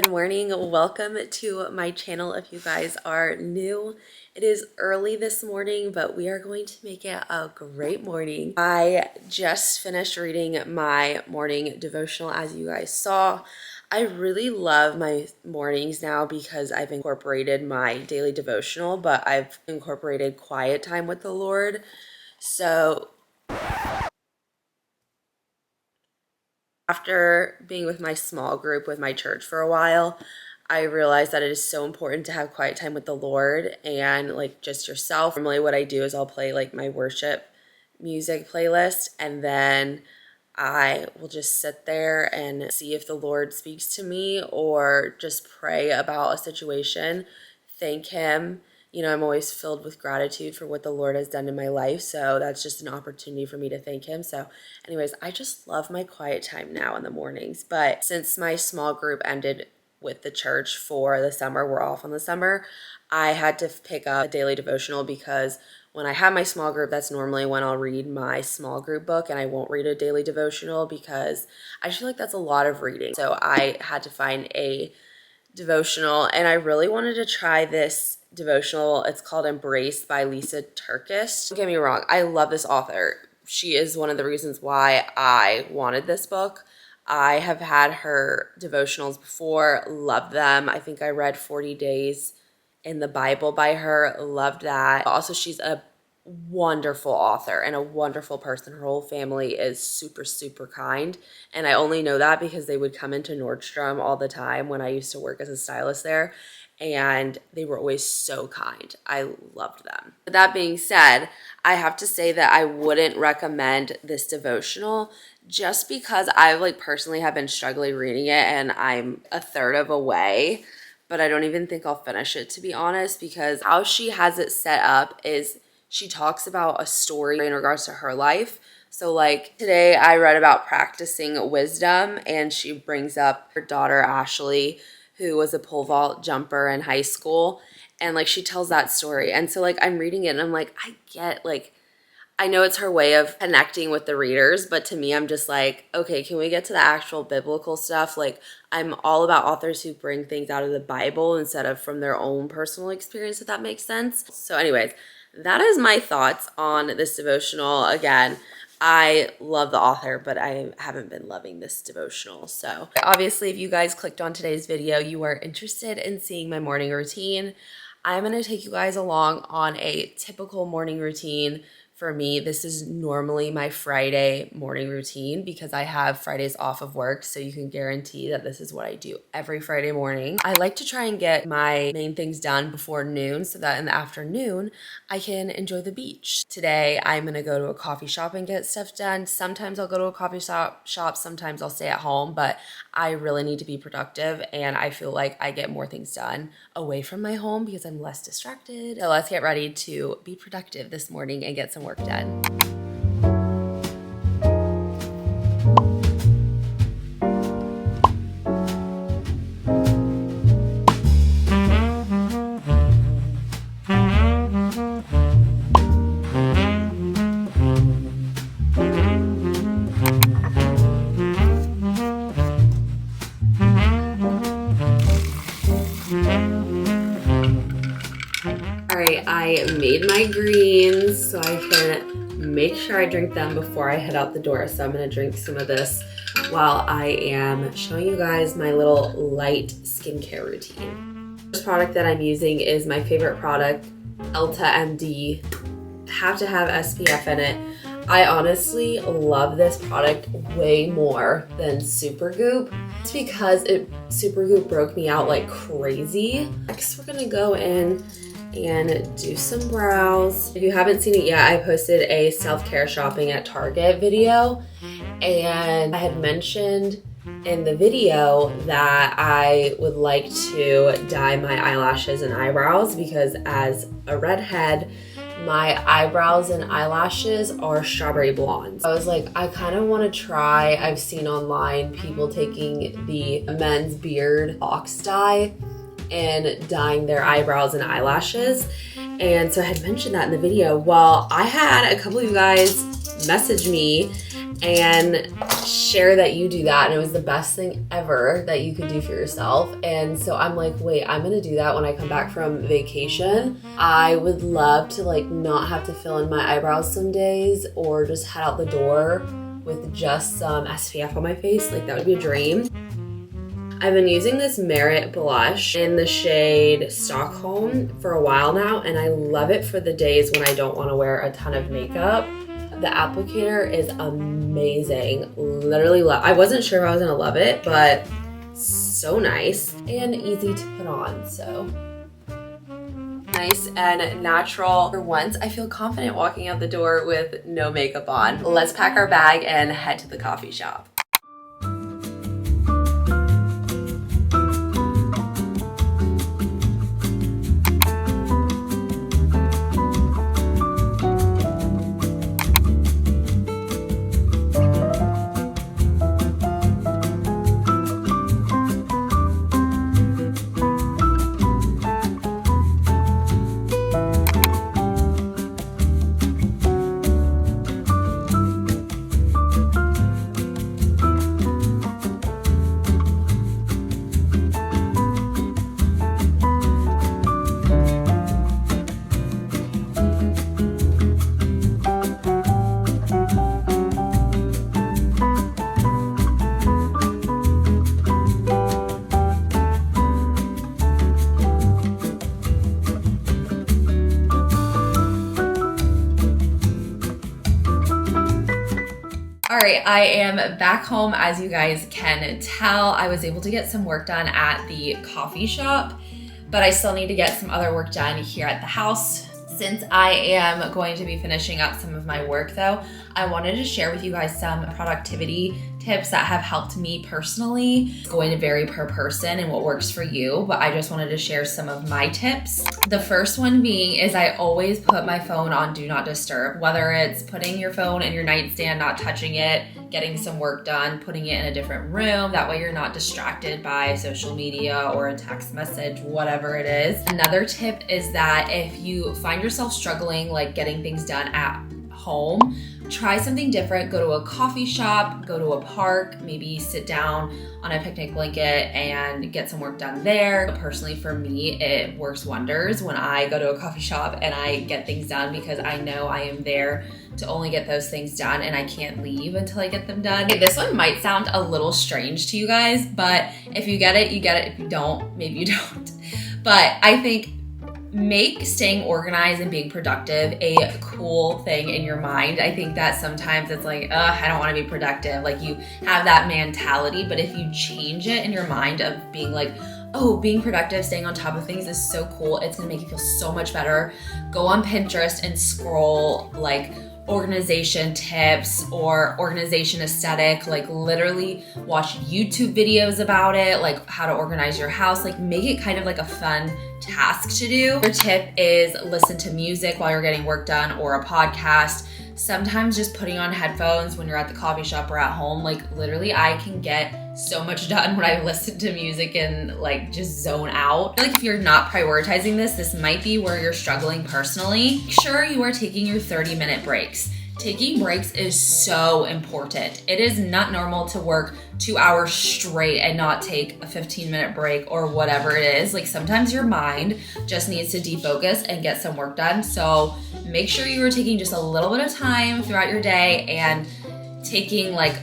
Good morning. Welcome to my channel if you guys are new. It is early this morning, but we are going to make it a great morning. I just finished reading my morning devotional, as you guys saw. I really love my mornings now because I've incorporated my daily devotional, but I've incorporated quiet time with the Lord. So after being with my small group with my church for a while, I realized that it is so important to have quiet time with the Lord and like just yourself. Normally what I do is I'll play like my worship music playlist, and then I will just sit there and see if the Lord speaks to me or just pray about a situation, thank Him. You know, I'm always filled with gratitude for what the Lord has done in my life. So that's just an opportunity for me to thank Him. So anyways, I just love my quiet time now in the mornings. But since my small group ended with the church for the summer, we're off on the summer, I had to pick up a daily devotional because when I have my small group, that's normally when I'll read my small group book, and I won't read a daily devotional because I feel like that's a lot of reading. So I had to find a devotional, and I really wanted to try this devotional. It's called Embraced by Lisa Turkish. Don't get me wrong, I love this author. She is one of the reasons why I wanted this book. I have had her devotionals before, loved them. I think I read 40 Days in the Bible by her, loved that. Also, she's a wonderful author and a wonderful person. Her whole family is super, super kind. And I only know that because they would come into Nordstrom all the time when I used to work as a stylist there. And they were always so kind. I loved them. But that being said, I have to say that I wouldn't recommend this devotional just because I personally have been struggling reading it, and I'm a third of a way, but I don't even think I'll finish it, to be honest, because how she has it set up is she talks about a story in regards to her life. So like today I read about practicing wisdom, and she brings up her daughter Ashley, who was a pole vault jumper in high school, and like she tells that story. And so like I'm reading it and I'm like, I know it's her way of connecting with the readers, but to me, I'm just like, okay, can we get to the actual biblical stuff? Like, I'm all about authors who bring things out of the Bible instead of from their own personal experience, if that makes sense. So anyways, that is my thoughts on this devotional. Again, I love the author, but I haven't been loving this devotional. So obviously, if you guys clicked on today's video, you are interested in seeing my morning routine. I'm going to take you guys along on a typical morning routine. For me, this is normally my Friday morning routine because I have Fridays off of work, so you can guarantee that this is what I do every Friday morning. I like to try and get my main things done before noon so that in the afternoon I can enjoy the beach. Today, I'm gonna go to a coffee shop and get stuff done. Sometimes I'll go to a coffee shop, sometimes I'll stay at home, but I really need to be productive, and I feel like I get more things done away from my home because I'm less distracted. So let's get ready to be productive this morning and get some work done. I made my greens so I can make sure I drink them before I head out the door. So I'm going to drink some of this while I am showing you guys my little light skincare routine. The first product that I'm using is my favorite product, Elta MD. Have to have SPF in it. I honestly love this product way more than Supergoop. It's because Supergoop broke me out like crazy. Next, we're going to go in and do some brows. If you haven't seen it yet, I posted a self-care shopping at Target video, and I had mentioned in the video that I would like to dye my eyelashes and eyebrows because as a redhead, my eyebrows and eyelashes are strawberry blonde. I was like, I kind of want to try. I've seen online people taking the men's beard box dye and dyeing their eyebrows and eyelashes. And so I had mentioned that in the video. Well, I had a couple of you guys message me and share that you do that. And it was the best thing ever that you could do for yourself. And so I'm like, wait, I'm gonna do that when I come back from vacation. I would love to like not have to fill in my eyebrows some days, or just head out the door with just some SPF on my face. Like that would be a dream. I've been using this Merit blush in the shade Stockholm for a while now, and I love it for the days when I don't want to wear a ton of makeup. The applicator is amazing. Literally love. I wasn't sure if I was gonna love it, but so nice and easy to put on. So nice and natural. For once, I feel confident walking out the door with no makeup on. Let's pack our bag and head to the coffee shop. All right, I am back home. As you guys can tell, I was able to get some work done at the coffee shop, but I still need to get some other work done here at the house. Since I am going to be finishing up some of my work though, I wanted to share with you guys some productivity tips that have helped me personally. It's going to vary per person and what works for you, but I just wanted to share some of my tips. The first one being is I always put my phone on do not disturb, whether it's putting your phone in your nightstand, not touching it, getting some work done, putting it in a different room. That way you're not distracted by social media or a text message, whatever it is. Another tip is that if you find yourself struggling like getting things done at home, try something different. Go to a coffee shop, go to a park, maybe sit down on a picnic blanket and get some work done there. Personally, for me, it works wonders when I go to a coffee shop and I get things done, because I know I am there to only get those things done and I can't leave until I get them done. Okay, this one might sound a little strange to you guys, but if you get it, you get it. If you don't, maybe you don't. But I think make staying organized and being productive a cool thing in your mind. I think that sometimes it's like, I don't want to be productive. Like you have that mentality, but if you change it in your mind of being like, oh, being productive, staying on top of things is so cool. It's gonna make you feel so much better. Go on Pinterest and scroll like organization tips or organization aesthetic, like literally watch YouTube videos about it, like how to organize your house, like make it kind of like a fun task to do. Your tip is listen to music while you're getting work done or a podcast. Sometimes just putting on headphones when you're at the coffee shop or at home, like literally I can get so much done when I listen to music and like just zone out. I feel like if you're not prioritizing this, this might be where you're struggling personally. Make sure you are taking your 30-minute breaks. Taking breaks is so important. It is not normal to work 2 hours straight and not take a 15-minute break or whatever it is. Like sometimes your mind just needs to defocus and get some work done. So make sure you are taking just a little bit of time throughout your day and taking like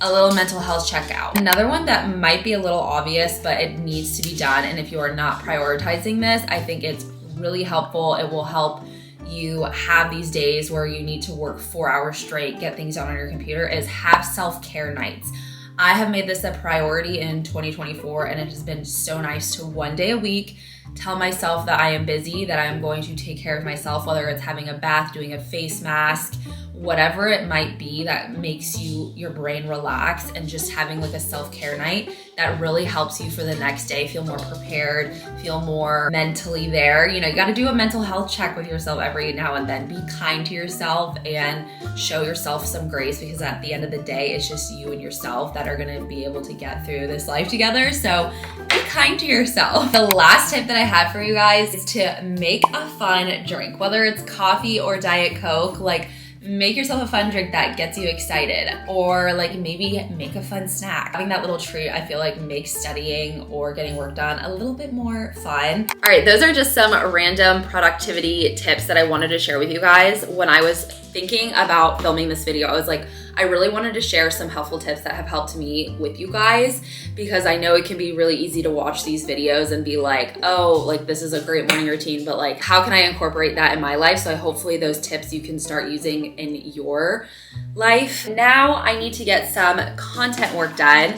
a little mental health check out. Another one that might be a little obvious, but it needs to be done. And if you are not prioritizing this, I think it's really helpful. It will help you have these days where you need to work 4 hours straight, get things done on your computer, is have self-care nights. I have made this a priority in 2024, and it has been so nice to one day a week tell myself that I am busy, that I am going to take care of myself, whether it's having a bath, doing a face mask, whatever it might be that makes your brain relax, and just having like a self-care night that really helps you for the next day feel more prepared, feel more mentally there. You know, you got to do a mental health check with yourself every now and then. Be kind to yourself and show yourself some grace, because at the end of the day, it's just you and yourself that are going to be able to get through this life together. So be kind to yourself. The last tip that I have for you guys is to make a fun drink, whether it's coffee or Diet Coke. Like, make yourself a fun drink that gets you excited, or like maybe make a fun snack. Having that little treat, I feel like makes studying or getting work done a little bit more fun. All right, those are just some random productivity tips that I wanted to share with you guys. When I was thinking about filming this video, I was like, I really wanted to share some helpful tips that have helped me with you guys, because I know it can be really easy to watch these videos and be like, oh, like this is a great morning routine, but like, how can I incorporate that in my life? So hopefully those tips you can start using in your life. Now I need to get some content work done.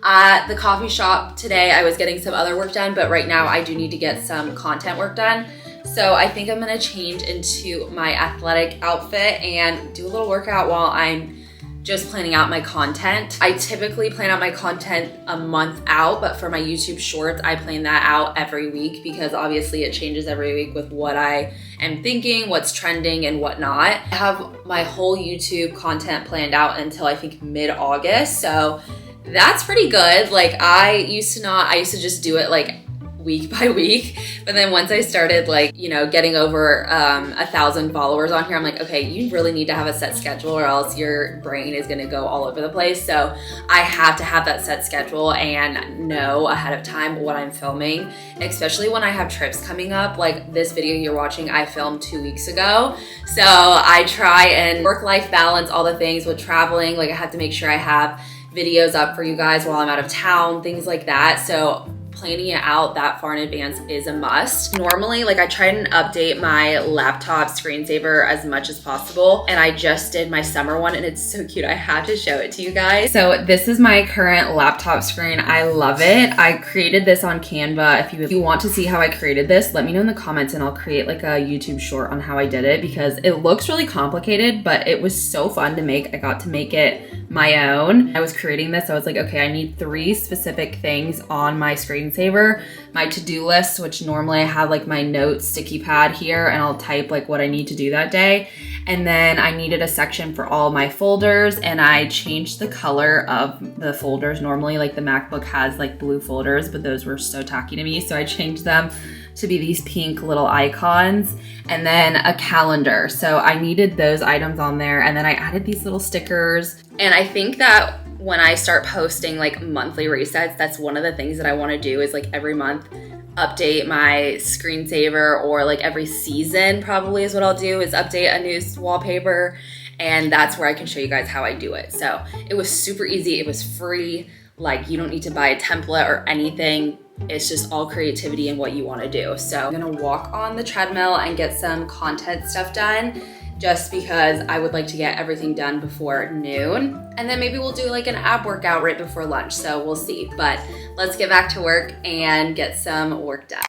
At the coffee shop today, I was getting some other work done, but right now I do need to get some content work done. So I think I'm gonna change into my athletic outfit and do a little workout while I'm just planning out my content. I typically plan out my content a month out, but for my YouTube shorts, I plan that out every week because obviously it changes every week with what I am thinking, what's trending and whatnot. I have my whole YouTube content planned out until I think mid-August, so that's pretty good. Like I used to just do it like week by week, but then once I started like, you know, getting over 1,000 followers on here, I'm like, okay, you really need to have a set schedule or else your brain is gonna go all over the place. So I have to have that set schedule and know ahead of time what I'm filming, especially when I have trips coming up. Like this video you're watching, I filmed 2 weeks ago. So I try and work-life balance all the things with traveling. Like I have to make sure I have videos up for you guys while I'm out of town, things like that. So planning it out that far in advance is a must. Normally, like I try and update my laptop screensaver as much as possible, and I just did my summer one and it's so cute. I have to show it to you guys. So this is my current laptop screen. I love it. I created this on Canva. If you want to see how I created this, let me know in the comments and I'll create like a YouTube short on how I did it, because it looks really complicated, but it was so fun to make. I got to make it my own. I was creating this, I was like, okay, I need 3 specific things on my screensaver. My to-do list, which normally I have like my notes sticky pad here and I'll type like what I need to do that day. And then I needed a section for all my folders, and I changed the color of the folders. Normally like the MacBook has like blue folders, but those were so tacky to me. So I changed them to be these pink little icons, and then a calendar. So I needed those items on there, and then I added these little stickers. And I think that when I start posting like monthly resets, that's one of the things that I want to do is like every month update my screensaver, or like every season probably is what I'll do, is update a new wallpaper, and that's where I can show you guys how I do it. So it was super easy, it was free, like you don't need to buy a template or anything. It's just all creativity and what you want to do. So I'm gonna walk on the treadmill and get some content stuff done, just because I would like to get everything done before noon. And then maybe we'll do like an ab workout right before lunch, so we'll see. But let's get back to work and get some work done.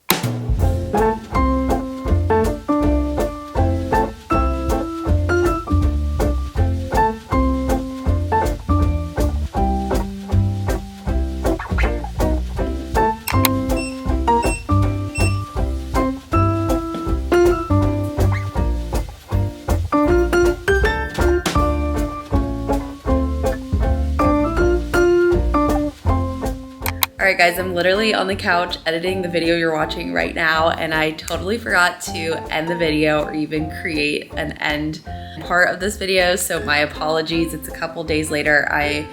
All right guys, I'm literally on the couch editing the video you're watching right now, and I totally forgot to end the video or even create an end part of this video, so my apologies. It's a couple days later. I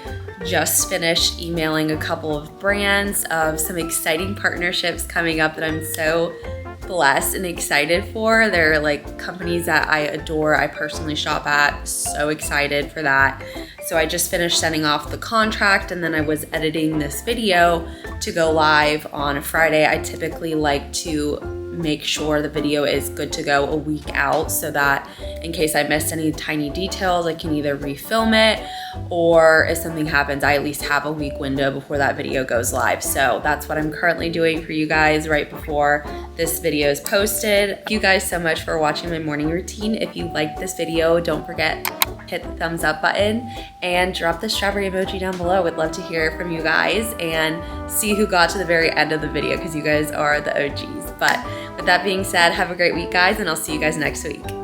just finished emailing a couple of brands of some exciting partnerships coming up that I'm so blessed and excited for. They're like companies that I adore, I personally shop at, so excited for that. So I just finished sending off the contract, and then I was editing this video to go live on Friday. I typically like to make sure the video is good to go a week out, so that in case I missed any tiny details, I can either refilm it, or if something happens, I at least have a week window before that video goes live. So that's what I'm currently doing for you guys right before this video is posted. Thank you guys so much for watching my morning routine. If you liked this video, don't forget, hit the thumbs up button and drop the strawberry emoji down below. Would love to hear from you guys and see who got to the very end of the video, because you guys are the OGs. But with that being said, have a great week guys, and I'll see you guys next week.